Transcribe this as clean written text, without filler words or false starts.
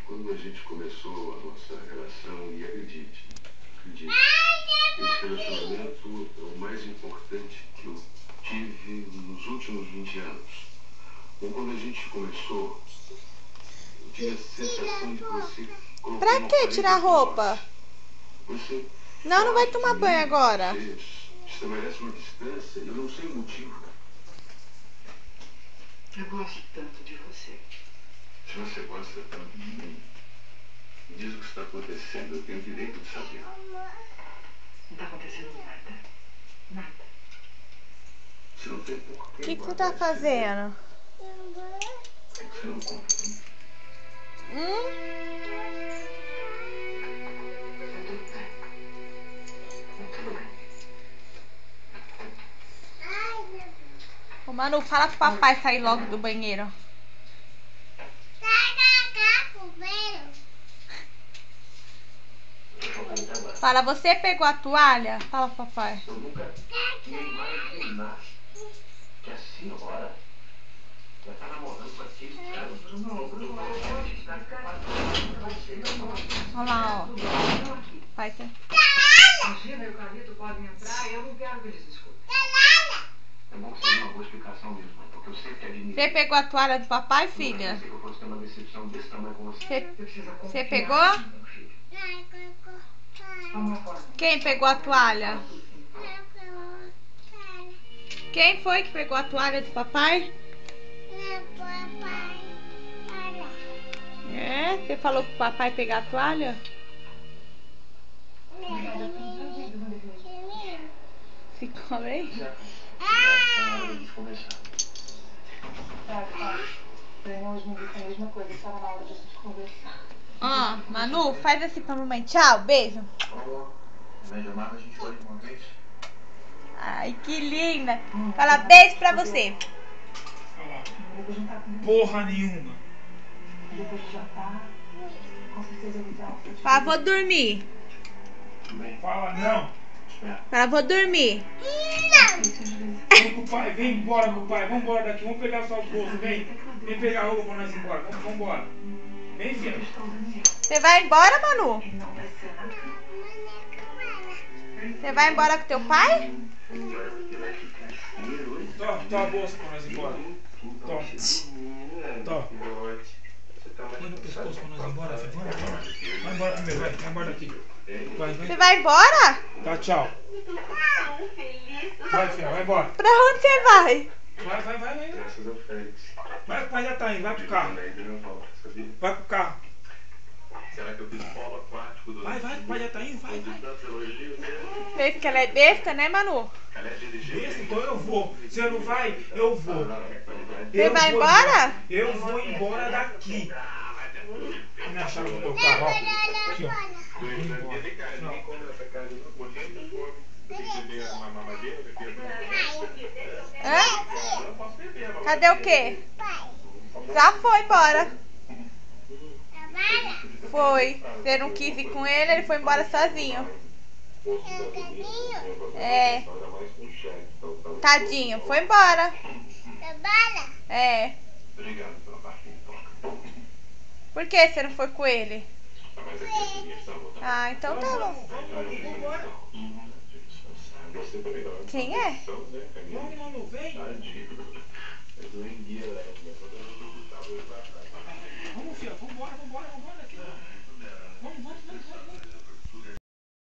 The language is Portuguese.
Quando a gente começou a nossa relação, e acredite, esse relacionamento é o mais importante que eu tive nos últimos 20 anos. Bom, quando a gente começou, eu tive a sensação de que você... Pra que tirar a roupa? Você não vai tomar banho agora. Você estabelece uma distância e eu não sei o motivo. Eu gosto tanto de você. Se você gosta tanto de mim, me diz o que está acontecendo. Eu tenho o direito de saber. Não está acontecendo nada. Nada. Você não tem porquê. O que você tá fazendo? É que você não conta pra mim. Ô Manu, fala pro papai sair logo do banheiro. Fala, você pegou a toalha? Fala pro papai. Eu nunca imaginar que a senhora vai estar namorando com aquele cara. Olha lá, ó. Vai ter. Imagina, o Carlito pode entrar e eu não quero que eles escutem. É bom que seja uma boa explicação mesmo, porque eu sei que é de Você pegou a toalha do papai, filha? Eu sei que eu fosse ter uma decepção desse tamanho com você. Você pegou? Quem pegou a toalha? Quem foi que pegou a toalha do papai? É? Você falou pro papai pegar a toalha? Ficou bem? Ó, Manu, faz assim pra mamãe. Tchau, beijo. Ai, que linda. Fala beijo pra você. Porra nenhuma. Fala, vou dormir. Fala não. Fala, vou dormir. Vem com o pai, vem embora com o pai. Vamos embora daqui, vamos pegar só os bolsos, vem. Vem pegar a roupa pra nós ir embora. Vamos embora. Vem, filha. Você vai embora, Manu? Você vai embora com teu pai? Toma a bolsa pra nós ir embora. Toma. Toma. Põe no pescoço pra nós ir embora, filho. Vamos. Vai embora primeiro, vai. Vai embora daqui. Vai. Você vai embora? Tá, tchau. Vai, filha, vai embora. Pra onde você vai? Vai. Vai que o pai já tá indo, vai pro carro. Vai pro carro. Será que eu fiz polo aquático? Vai, que o pai já tá indo, vai. Fez que ela é besta, né, Manu? Besta, então eu vou. Se eu não vai, eu vou. Você vai embora? Eu vou embora daqui. Me acharam no meu carro, ó. Aqui, ó. Vou embora. Hã? Cadê o quê? Já foi embora. Foi. Você não quis ir com ele, ele foi embora sozinho. É. Tadinho, foi embora. É. Por que você não foi com ele? Ah, então tá bom. Quem é? Vamos, Manu, vem. Vamos, filha, vambora daqui. Vamos.